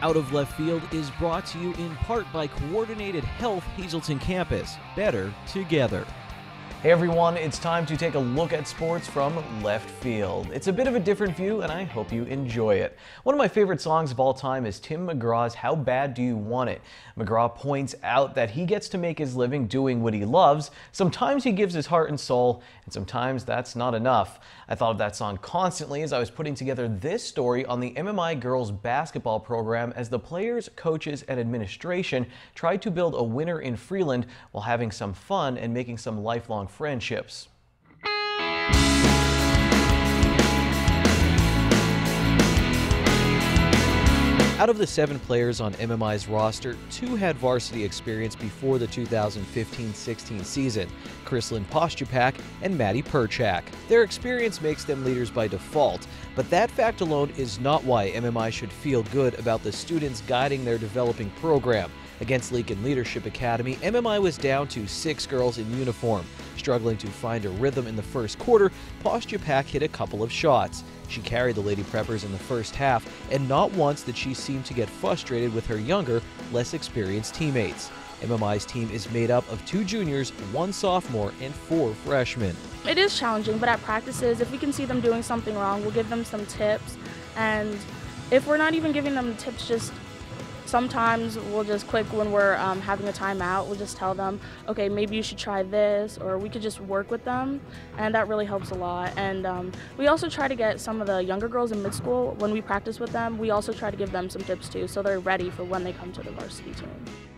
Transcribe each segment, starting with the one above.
Out of Left Field is brought to you in part by Coordinated Health Hazleton Campus. Better together. Hey everyone, it's time to take a look at sports from left field. It's a bit of a different view and I hope you enjoy it. One of my favorite songs of all time is Tim McGraw's How Bad Do You Want It? McGraw points out that he gets to make his living doing what he loves. Sometimes he gives his heart and soul, and sometimes that's not enough. I thought of that song constantly as I was putting together this story on the MMI girls basketball program as the players, coaches, and administration tried to build a winner in Freeland while having some fun and making some lifelong friendships. Out of the 7 players on MMI's roster, 2 had varsity experience before the 2015-16 season, Chrislyn Postupak and Maddie Perchak. Their experience makes them leaders by default, but that fact alone is not why MMI should feel good about the students guiding their developing program. Against Lincoln Leadership Academy, MMI was down to 6 girls in uniform. Struggling to find a rhythm in the first quarter, Postupak hit a couple of shots. She carried the Lady Preppers in the first half, and not once did she seem to get frustrated with her younger, less experienced teammates. MMI's team is made up of 2 juniors, 1 sophomore, and 4 freshmen. It is challenging, but at practices, if we can see them doing something wrong, we'll give them some tips. And if we're not even giving them tips, just sometimes we'll just quick when we're having a timeout, we'll just tell them, okay, maybe you should try this, or we could just work with them, and that really helps a lot. And we also try to get some of the younger girls in mid-school, when we practice with them, we also try to give them some tips too, so they're ready for when they come to the varsity team.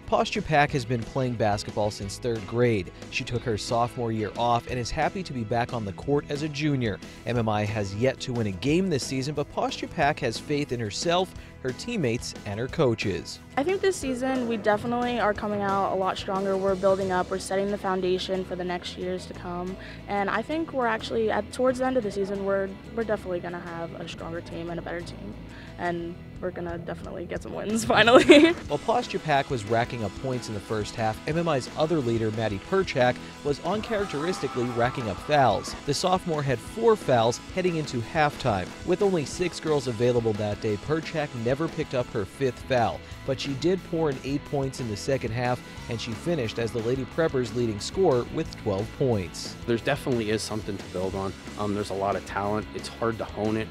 Postupak has been playing basketball since 3rd grade. She took her sophomore year off and is happy to be back on the court as a junior. MMI has yet to win a game this season, but Postupak has faith in herself, her teammates, and her coaches. I think this season we definitely are coming out a lot stronger. We're building up, we're setting the foundation for the next years to come, and I think we're actually, towards the end of the season, we're definitely going to have a stronger team and a better team, and we're going to definitely get some wins finally. While Postupak was racking up points in the first half, MMI's other leader, Maddie Perchak, was uncharacteristically racking up fouls. The sophomore had 4 fouls heading into halftime. With only 6 girls available that day, Perchak never picked up her 5th foul, but she did pour in 8 points in the second half, and she finished as the Lady Preppers' leading scorer with 12 points. There definitely is something to build on. There's a lot of talent. It's hard to hone it.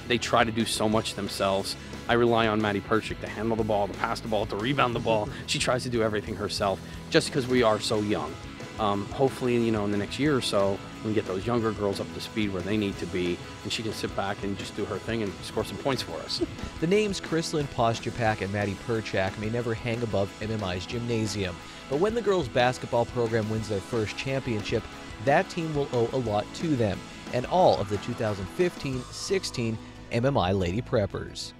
They try to do so much themselves. I rely on Maddie Perchik to handle the ball, to pass the ball, to rebound the ball. She tries to do everything herself just because we are so young. Hopefully, in the next year or so, we can get those younger girls up to speed where they need to be, and she can sit back and just do her thing and score some points for us. The names Chrislyn Postupak and Maddie Perchak may never hang above MMI's gymnasium, but when the girls' basketball program wins their first championship, that team will owe a lot to them and all of the 2015-16 MMI Lady Preppers.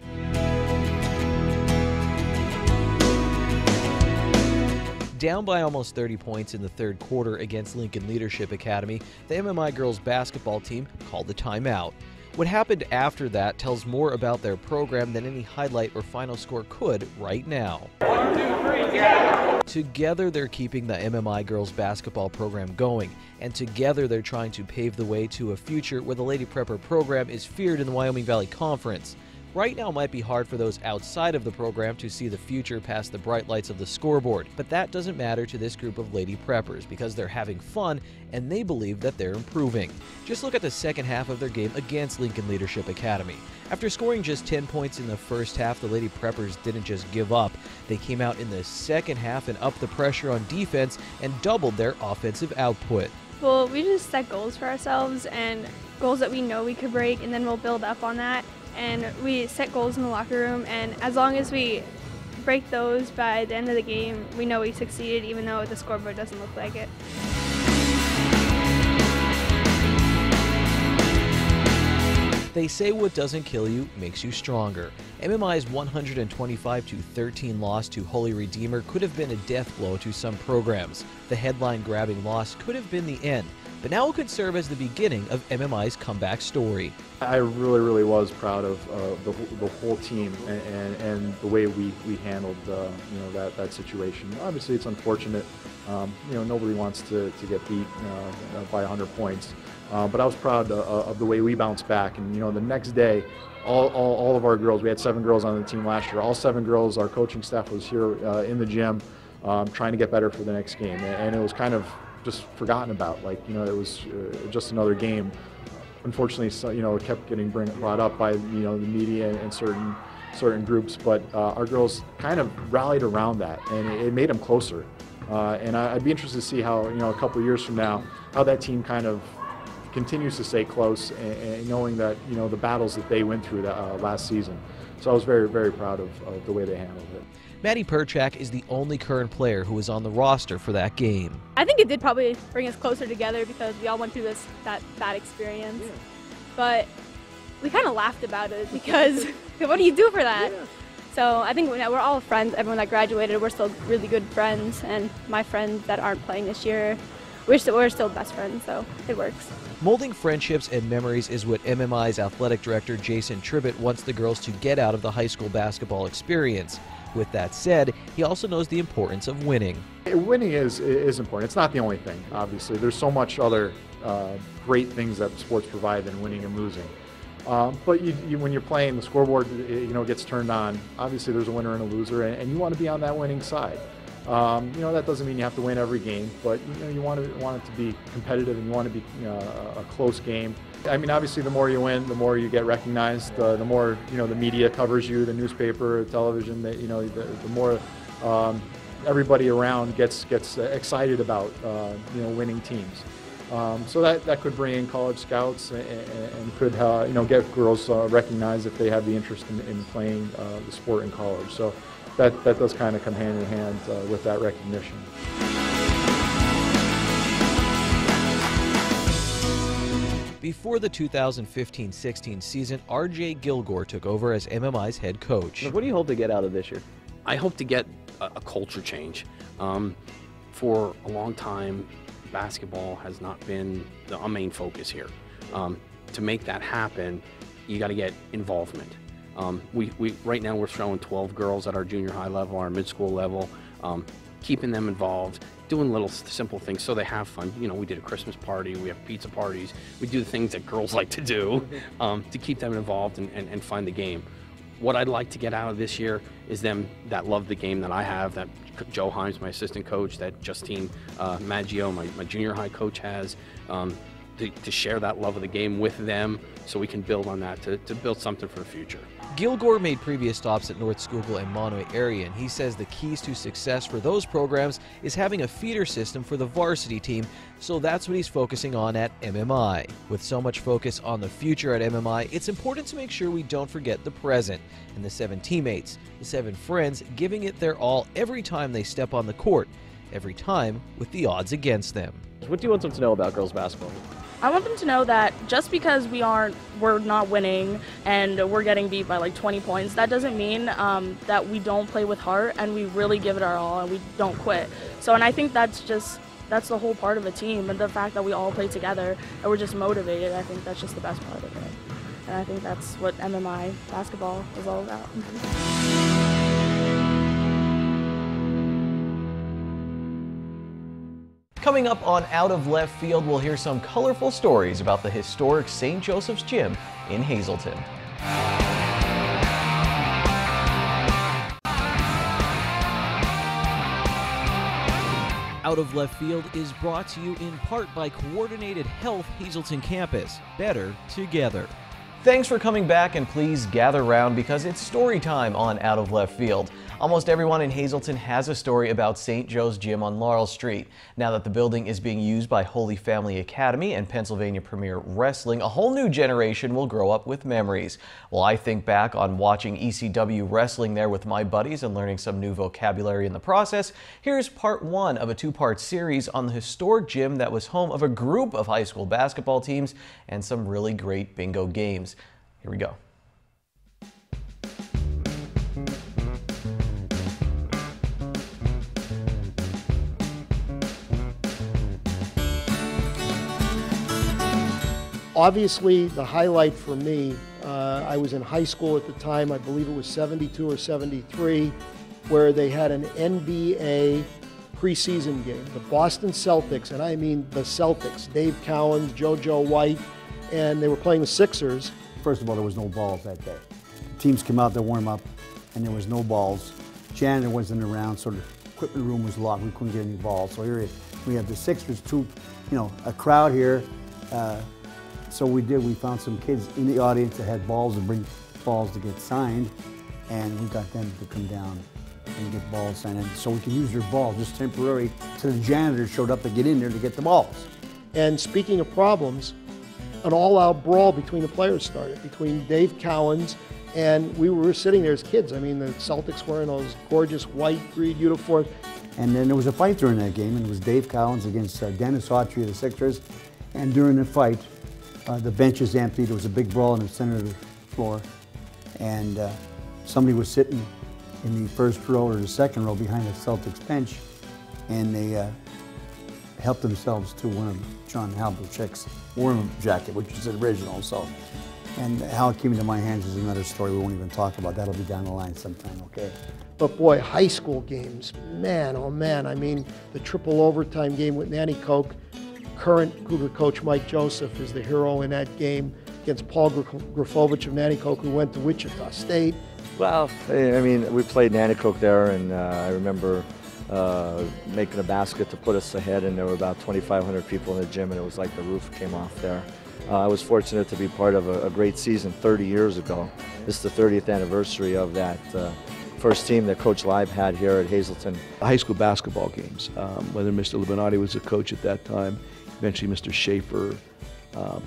Down by almost 30 points in the 3rd quarter against Lincoln Leadership Academy, the MMI girls basketball team called the timeout. What happened after that tells more about their program than any highlight or final score could right now. 1, 2, 3, yeah. Together they're keeping the MMI girls basketball program going, and together they're trying to pave the way to a future where the Lady Prepper program is feared in the Wyoming Valley Conference. Right now might be hard for those outside of the program to see the future past the bright lights of the scoreboard, but that doesn't matter to this group of Lady Preppers because they're having fun and they believe that they're improving. Just look at the second half of their game against Lincoln Leadership Academy. After scoring just 10 points in the first half, the Lady Preppers didn't just give up. They came out in the second half and upped the pressure on defense and doubled their offensive output. Well, we just set goals for ourselves and goals that we know we could break, and then we'll build up on that. And we set goals in the locker room, and as long as we break those by the end of the game, we know we succeeded even though the scoreboard doesn't look like it. They say what doesn't kill you makes you stronger. MMI's 125-13 loss to Holy Redeemer could have been a death blow to some programs. The headline-grabbing loss could have been the end, but now it could serve as the beginning of MMI's comeback story. I really was proud of the whole team and the way we handled that situation. Obviously, it's unfortunate. Nobody wants to get beat by 100 points. But I was proud of the way we bounced back. And the next day, all of our girls, we had 7 girls on the team last year, all 7 girls, our coaching staff was here in the gym trying to get better for the next game. And it was kind of just forgotten about. Like, it was just another game. Unfortunately, so, it kept getting brought up by, the media and certain groups, but our girls kind of rallied around that, and it made them closer. And I'd be interested to see how, a couple of years from now, how that team kind of continues to stay close, and knowing that, the battles that they went through last season. So I was very, very proud of the way they handled it. Maddie Perchak is the only current player who was on the roster for that game. I think it did probably bring us closer together because we all went through that bad experience. Yeah. But we kind of laughed about it because what do you do for that? Yeah. So I think we're all friends. Everyone that graduated, we're still really good friends. And my friends that aren't playing this year, we're still best friends, so it works. Molding friendships and memories is what MMI's athletic director Jason Tribbett wants the girls to get out of the high school basketball experience. With that said, he also knows the importance of winning. Winning is important. It's not the only thing, obviously. There's so much other great things that sports provide than winning and losing. But when you're playing, the scoreboard gets turned on. Obviously, there's a winner and a loser, and you want to be on that winning side. That doesn't mean you have to win every game, but you want it to be competitive, and you want to be a close game. I mean, obviously, the more you win, the more you get recognized. The more the media covers you, the newspaper, television. The more everybody around gets excited about winning teams. So that could bring in college scouts and could get girls recognized if they have the interest in playing the sport in college. So that does kind of come hand in hand with that recognition. Before the 2015-16 season, RJ Gilgore took over as MMI's head coach. What do you hope to get out of this year? I hope to get a culture change. For a long time, basketball has not been a main focus here. To make that happen, you got to get involvement. Right now we're throwing 12 girls at our junior high level, our mid-school level, keeping them involved, doing little simple things so they have fun. We did a Christmas party, we have pizza parties, we do the things that girls like to do to keep them involved and find the game. What I'd like to get out of this year is them that love the game that I have, that Joe Himes, my assistant coach, that Justine Maggio, my junior high coach has, to share that love of the game with them so we can build on that, to build something for the future. Gilgore made previous stops at North Schuylkill and Monterey area, and he says the keys to success for those programs is having a feeder system for the varsity team, so that's what he's focusing on at MMI. With so much focus on the future at MMI, it's important to make sure we don't forget the present and the 7 teammates, the 7 friends giving it their all every time they step on the court, every time with the odds against them. What do you want them to know about girls basketball? I want them to know that just because we're not winning and we're getting beat by like 20 points, that doesn't mean that we don't play with heart and we really give it our all and we don't quit. So, and I think that's the whole part of a team, and the fact that we all play together and we're just motivated, I think that's just the best part of it. And I think that's what MMI basketball is all about. Coming up on Out of Left Field, we'll hear some colorful stories about the historic St. Joseph's Gym in Hazleton. Out of Left Field is brought to you in part by Coordinated Health Hazleton Campus. Better together. Thanks for coming back, and please gather round because it's story time on Out of Left Field. Almost everyone in Hazleton has a story about St. Joe's Gym on Laurel Street. Now that the building is being used by Holy Family Academy and Pennsylvania Premier Wrestling, a whole new generation will grow up with memories. Well, I think back on watching ECW wrestling there with my buddies and learning some new vocabulary in the process. Here's part 1 of a 2-part series on the historic gym that was home of a group of high school basketball teams and some really great bingo games. Here we go. Obviously, the highlight for me, I was in high school at the time, I believe it was 72 or 73, where they had an NBA preseason game. The Boston Celtics, and I mean the Celtics, Dave Cowens, JoJo White, and they were playing the Sixers. First of all, there was no balls that day. The teams came out to warm up, and there was no balls. Janitor wasn't around, so the equipment room was locked. We couldn't get any balls. So here we have the Sixers, a crowd here. So we found some kids in the audience that had balls and bring balls to get signed, and we got them to come down and get balls signed. And so we could use their balls just temporarily till the janitor showed up to get in there to get the balls. And speaking of problems, an all-out brawl between the players started, between Dave Cowens, and we were sitting there as kids. I mean, the Celtics wearing those gorgeous white green uniforms. And then there was a fight during that game, and it was Dave Cowens against Dennis Autry of the Sixers. And during the fight, the bench is empty. There was a big brawl in the center of the floor. And somebody was sitting in the first row or the second row behind the Celtics bench, and they helped themselves to one of John Havlicek's warm jacket, which is the original. So, and how it came into my hands is another story we won't even talk about. That'll be down the line sometime, okay? But boy, high school games, man, oh man. I mean, the triple overtime game with Nanticoke, current Cougar coach Mike Joseph is the hero in that game against Paul Grafovich of Nanticoke, who went to Wichita State. Well, I mean, we played Nanticoke there, and I remember making a basket to put us ahead, and there were about 2,500 people in the gym, and it was like the roof came off there. I was fortunate to be part of a great season 30 years ago. This is the 30th anniversary of that first team that Coach Leib had here at Hazleton. High school basketball games, whether Mr. Libinati was the coach at that time, eventually Mr. Schaefer,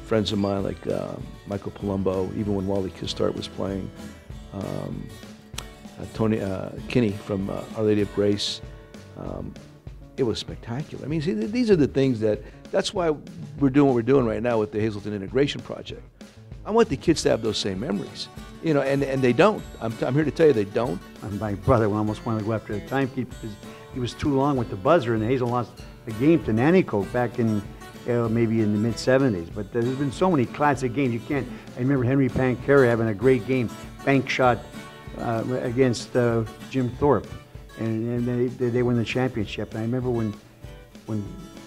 friends of mine like Michael Palumbo, even when Wally Kistart was playing, Tony Kinney from Our Lady of Grace. It was spectacular. I mean, see, these are the things that's why we're doing what we're doing right now with the Hazleton Integration Project. I want the kids to have those same memories, you know, and they don't. I'm here to tell you they don't. My brother almost wanted to go after the timekeeper because he was too long with the buzzer, and Hazel lost the game to Nanticoke back in maybe in the mid-'70s. But there's been so many classic games. You can't. I remember Henry Pankara having a great game, bank shot against Jim Thorpe, and they won the championship. And I remember when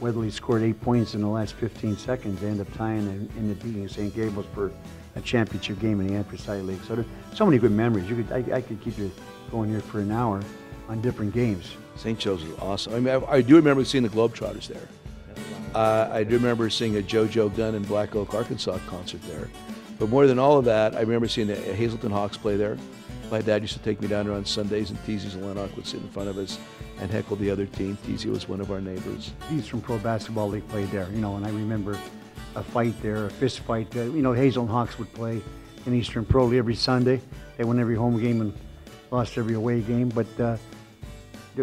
Weatherly scored 8 points in the last 15 seconds, they ended up tying in the beating of St. Gabriel's for a championship game in the Anthracite League. So there's so many good memories. I could keep you going here for an hour on different games. St. Joe's was awesome. I mean, I do remember seeing the Globetrotters there. I do remember seeing a JoJo Gunn in Black Oak, Arkansas concert there. But more than all of that, I remember seeing the Hazleton Hawks play there. My dad used to take me down there on Sundays, and Teasy and Lennox would sit in front of us and heckle the other team. Teasy was one of our neighbors. He's from Pro Basketball League, played there, you know, and I remember a fight there, a fist fight. You know, Hazleton Hawks would play in Eastern Pro League every Sunday. They won every home game and lost every away game. But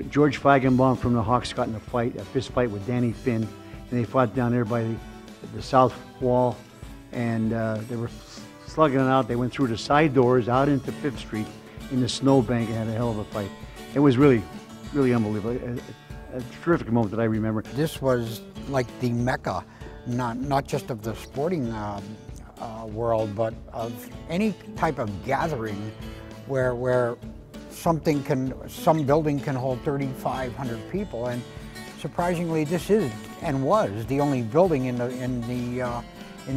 George Feigenbaum from the Hawks got in a fist fight with Danny Finn, and they fought down there by the south wall, and they were slugging it out. They went through the side doors out into 5th Street in the snowbank and had a hell of a fight. It was really, really unbelievable. A terrific moment that I remember. This was like the mecca, not just of the sporting world, but of any type of gathering where some building can hold 3,500 people, and surprisingly, this is and was the only building in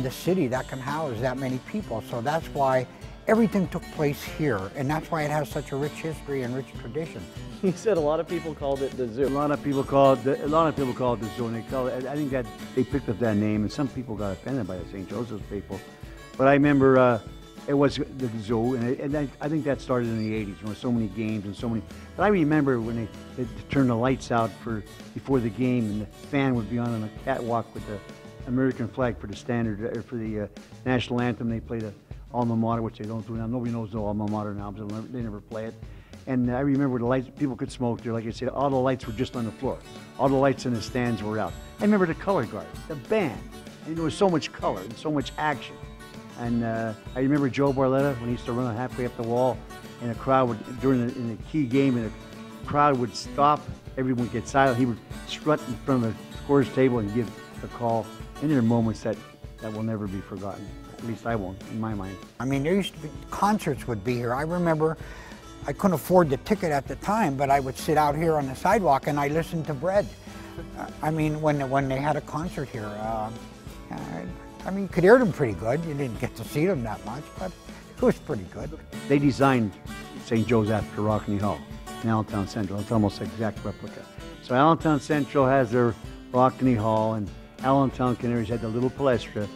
the city that can house that many people. So that's why everything took place here, and that's why it has such a rich history and rich tradition. He said a lot of people called it the zoo. A lot of people call it the zoo, and they call it. I think that they picked up that name, and some people got offended by the St. Joseph's people. But I remember it was the zoo, and I think that started in the '80s. There were so many games and so many. But I remember when they turned the lights out before the game, and the fan would be on a catwalk with the American flag for the standard or for the national anthem. They played the alma mater, which they don't do now. Nobody knows the alma mater now, because they never play it. And I remember the lights, people could smoke there. Like I said, all the lights were just on the floor. All the lights in the stands were out. I remember the color guard, the band. And there was so much color and so much action. And I remember Joe Barletta when he used to run halfway up the wall, and the crowd would, in the key game, and the crowd would stop, everyone would get silent. He would strut in front of the scorer's table and give the call. And there are moments that will never be forgotten. At least I won't, in my mind. I mean, there used to be, concerts would be here. I remember I couldn't afford the ticket at the time, but I would sit out here on the sidewalk and I listened to Bread. I mean, when they had a concert here, I mean, you could hear them pretty good. You didn't get to see them that much, but it was pretty good. They designed St. Joe's after Rockney Hall in Allentown Central. It's almost an exact replica. So Allentown Central has their Rockney Hall, and Allentown Canaries had the little palestra,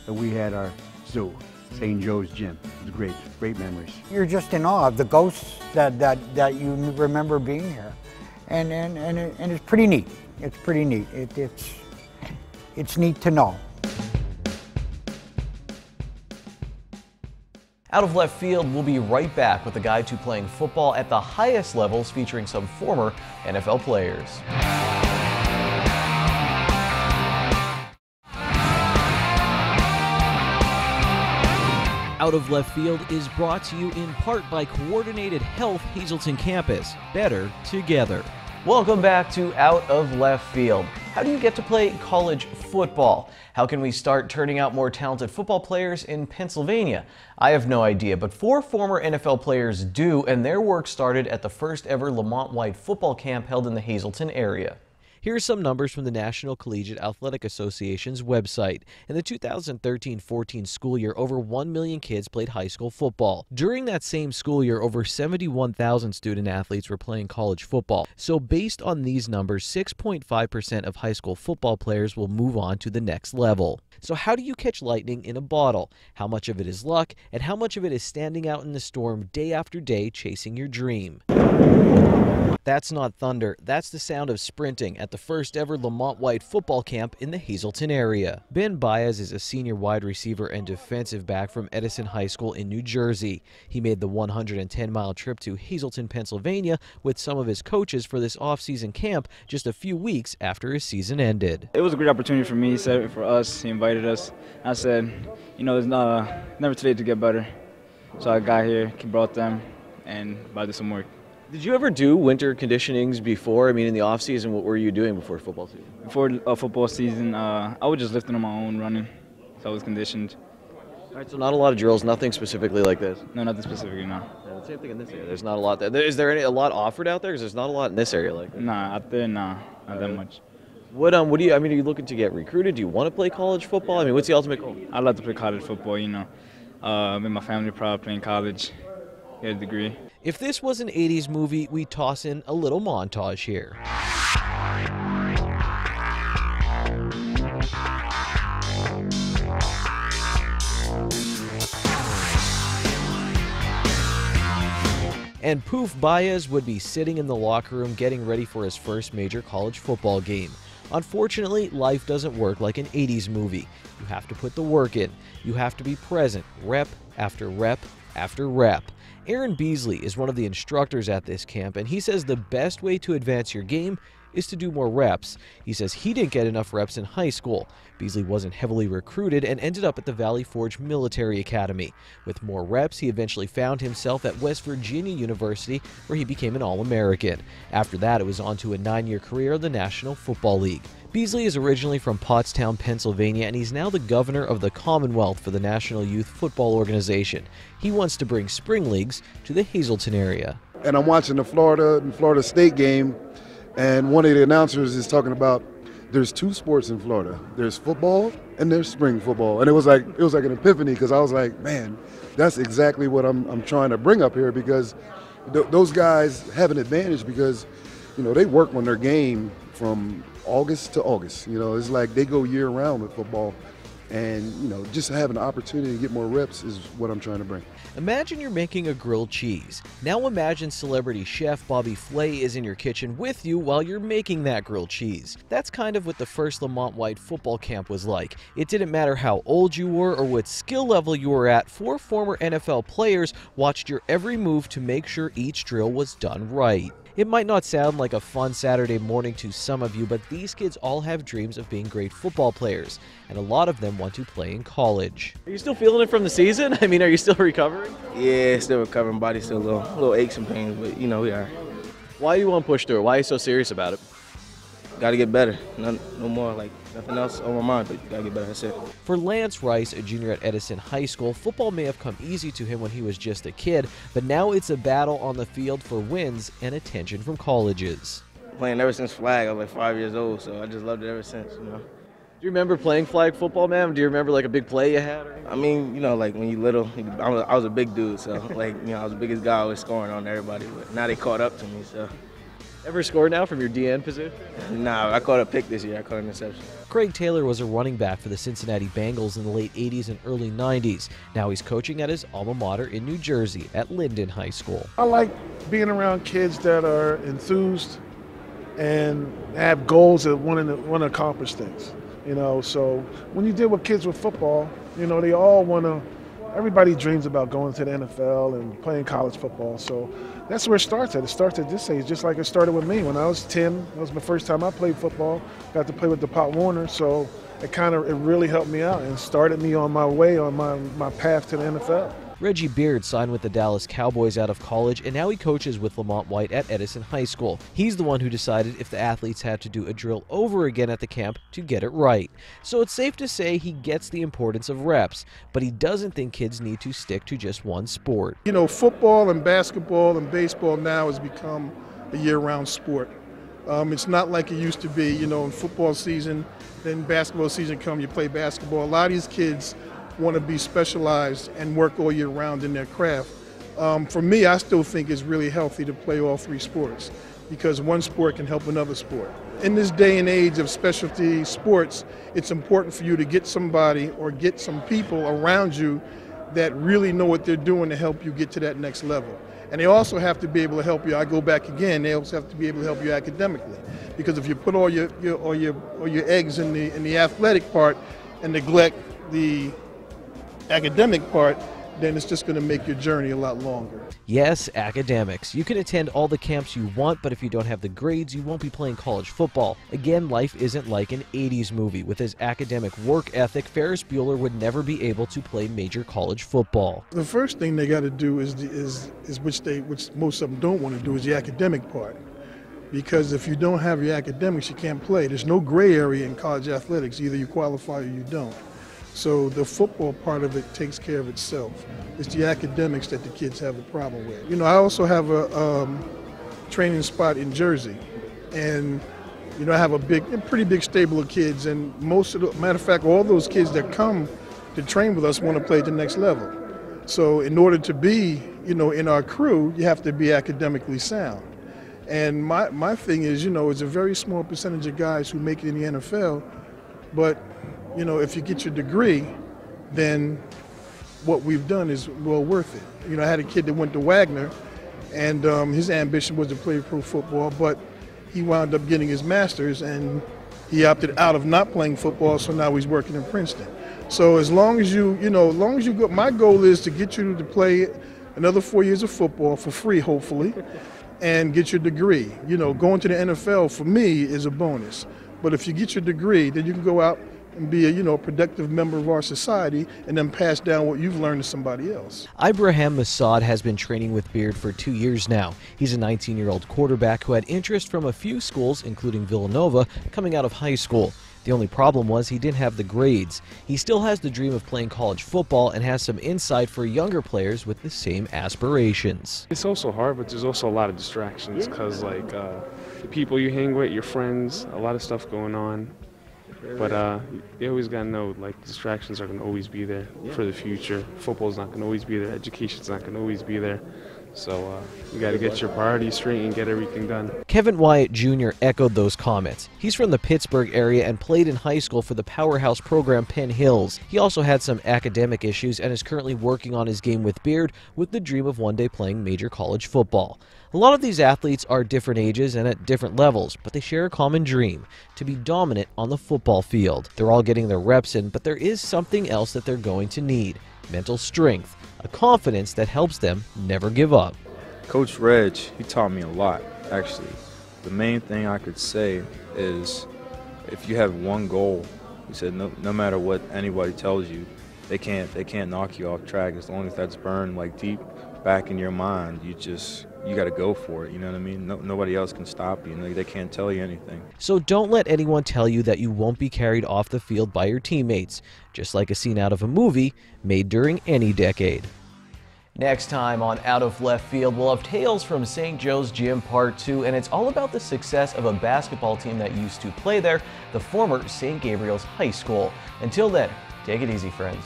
and we had our zoo, St. Joe's Gym. It was great, great memories. You're just in awe of the ghosts that you remember being here, and it's pretty neat. It's pretty neat. It's neat to know. Out of left field, we'll be right back with a guide to playing football at the highest levels, featuring some former NFL players. Out of Left Field is brought to you in part by Coordinated Health Hazleton Campus. Better together. Welcome back to Out of Left Field. How do you get to play college football? How can we start turning out more talented football players in Pennsylvania? I have no idea, but 4 former NFL players do, and their work started at the first ever Lamont-wide football camp held in the Hazleton area. Here are some numbers from the National Collegiate Athletic Association's website. In the 2013-14 school year, over 1 million kids played high school football. During that same school year, over 71,000 student athletes were playing college football. So based on these numbers, 6.5% of high school football players will move on to the next level. So how do you catch lightning in a bottle? How much of it is luck, and how much of it is standing out in the storm day after day chasing your dream? That's not thunder, that's the sound of sprinting at the first ever Lamont-wide football camp in the Hazleton area. Ben Baez is a senior wide receiver and defensive back from Edison High School in New Jersey. He made the 110-mile trip to Hazleton, Pennsylvania with some of his coaches for this off-season camp just a few weeks after his season ended. It was a great opportunity for me, for us. He invited us. I said, you know, it's never too late to get better. So I got here, brought them, and about to do some work. Did you ever do winter conditionings before? I mean, in the off season, what were you doing before football season? Before football season, I was just lifting on my own, running, so I was conditioned. All right, so not a lot of drills, nothing specifically like this? No, nothing specifically, no. Yeah, the same thing in this area. There's not a lot there. Is there a lot offered out there? Because there's not a lot in this area like that. Nah, out there, nah, not that much. What do you? I mean, are you looking to get recruited? Do you want to play college football? I mean, what's the ultimate goal? I'd like to play college football. You know, make my family proud playing college, get a degree. If this was an 80s movie, we toss in a little montage here. And poof, Baez would be sitting in the locker room getting ready for his first major college football game. Unfortunately, life doesn't work like an 80s movie. You have to put the work in. You have to be present, rep after rep after rep. Aaron Beasley is one of the instructors at this camp, and he says the best way to advance your game is to do more reps. He says he didn't get enough reps in high school. Beasley wasn't heavily recruited and ended up at the Valley Forge Military Academy. With more reps, he eventually found himself at West Virginia University, where he became an All-American. After that, it was on to a 9-year career in the National Football League. Beasley is originally from Pottstown, Pennsylvania, and he's now the governor of the Commonwealth for the National Youth Football Organization. He wants to bring spring leagues to the Hazleton area. And I'm watching the Florida State game, and one of the announcers is talking about there's 2 sports in Florida. There's football and there's spring football. And it was like an epiphany, because I was like, man, that's exactly what I'm trying to bring up here, because those guys have an advantage because, you know, they work on their game from August to August. You know, it's like they go year round with football. And, you know, just having the opportunity to get more reps is what I'm trying to bring. Imagine you're making a grilled cheese. Now imagine celebrity chef Bobby Flay is in your kitchen with you while you're making that grilled cheese. That's kind of what the first Lamont-wide football camp was like. It didn't matter how old you were or what skill level you were at, 4 former NFL players watched your every move to make sure each drill was done right. It might not sound like a fun Saturday morning to some of you, but these kids all have dreams of being great football players, and a lot of them want to play in college. Are you still feeling it from the season? I mean, are you still recovering? Yeah, still recovering. Body still a little aches and pains, but you know, we are. Why do you want to push through it? Why are you so serious about it? Got to get better. No more like nothing else on my mind, but you gotta get better. That's it. For Lance Rice, a junior at Edison High School, football may have come easy to him when he was just a kid, but now it's a battle on the field for wins and attention from colleges. Playing ever since flag, I was like 5 years old, so I just loved it ever since, you know. Do you remember playing flag football, man? Do you remember like a big play you had? Or I mean, you know, like when you little, I was a big dude, so like, you know, I was the biggest guy always scoring on everybody, but now they caught up to me, so. Ever scored now from your DN position? Nah, I caught a pick this year. I caught an interception. Craig Taylor was a running back for the Cincinnati Bengals in the late 80s and early 90s. Now he's coaching at his alma mater in New Jersey at Linden High School. I like being around kids that are enthused and have goals that want to accomplish things. You know, so when you deal with kids with football, you know, they all want to, everybody dreams about going to the NFL and playing college football. So that's where it starts at. It starts at this age, just like it started with me. When I was 10, that was the first time I played football. Got to play with the Pop Warner, so it really helped me out and started me on my way, on my path to the NFL. Reggie Beard signed with the Dallas Cowboys out of college, and now he coaches with Lamont White at Edison High School. He's the one who decided if the athletes had to do a drill over again at the camp to get it right. So it's safe to say he gets the importance of reps, but he doesn't think kids need to stick to just one sport. You know, football and basketball and baseball now has become a year-round sport. It's not like it used to be, you know, in football season, then basketball season comes, you play basketball. A lot of these kids want to be specialized and work all year round in their craft. For me, I still think it's really healthy to play all three sports because one sport can help another sport. In this day and age of specialty sports, it's important for you to get somebody or get some people around you that really know what they're doing to help you get to that next level. And they also have to be able to help you. I go back again. They also have to be able to help you academically, because if you put all your eggs in the athletic part and neglect the academic part, then it's just going to make your journey a lot longer. Yes, academics. You can attend all the camps you want, but if you don't have the grades, you won't be playing college football. Again, life isn't like an 80s movie. With his academic work ethic, Ferris Bueller would never be able to play major college football. The first thing they got to do is which most of them don't want to do, is the academic part. Because if you don't have your academics, you can't play. There's no gray area in college athletics. Either you qualify or you don't. So the football part of it takes care of itself. It's the academics that the kids have a problem with. You know, I also have a training spot in Jersey, and you know, I have a pretty big stable of kids, and matter of fact, all those kids that come to train with us want to play at the next level. So in order to be, you know, in our crew, you have to be academically sound. And my thing is, you know, it's a very small percentage of guys who make it in the NFL, but you know, if you get your degree, then what we've done is well worth it. You know, I had a kid that went to Wagner, and his ambition was to play pro football, but he wound up getting his master's, and he opted out of not playing football, so now he's working in Princeton. So as long as you go, my goal is to get you to play another 4 years of football for free, hopefully, and get your degree. You know, going to the NFL for me is a bonus. But if you get your degree, then you can go out and be a productive member of our society and then pass down what you've learned to somebody else. Ibrahim Masad has been training with Beard for 2 years now. He's a 19-year-old quarterback who had interest from a few schools, including Villanova, coming out of high school. The only problem was he didn't have the grades. He still has the dream of playing college football and has some insight for younger players with the same aspirations. It's also hard, but there's also a lot of distractions because, like, the people you hang with, your friends, a lot of stuff going on. But you always got to know, like, distractions are going to always be there for the future. Football's not going to always be there. Education's not going to always be there. So you got to get your priorities straight and get everything done. Kevin Wyatt Jr. echoed those comments. He's from the Pittsburgh area and played in high school for the powerhouse program Penn Hills. He also had some academic issues and is currently working on his game with Beard with the dream of one day playing major college football. A lot of these athletes are different ages and at different levels, but they share a common dream: to be dominant on the football field. They're all getting their reps in, but there is something else that they're going to need: mental strength, a confidence that helps them never give up. Coach Reg, he taught me a lot, actually. The main thing I could say is if you have one goal, he said no matter what anybody tells you, they can't knock you off track as long as that's burned like deep back in your mind, you got to go for it. You know what I mean? Nobody else can stop you. They can't tell you anything. So don't let anyone tell you that you won't be carried off the field by your teammates, just like a scene out of a movie made during any decade. Next time on Out of Left Field, we'll have Tales from St. Joe's Gym Part 2, and it's all about the success of a basketball team that used to play there, the former St. Gabriel's High School. Until then, take it easy, friends.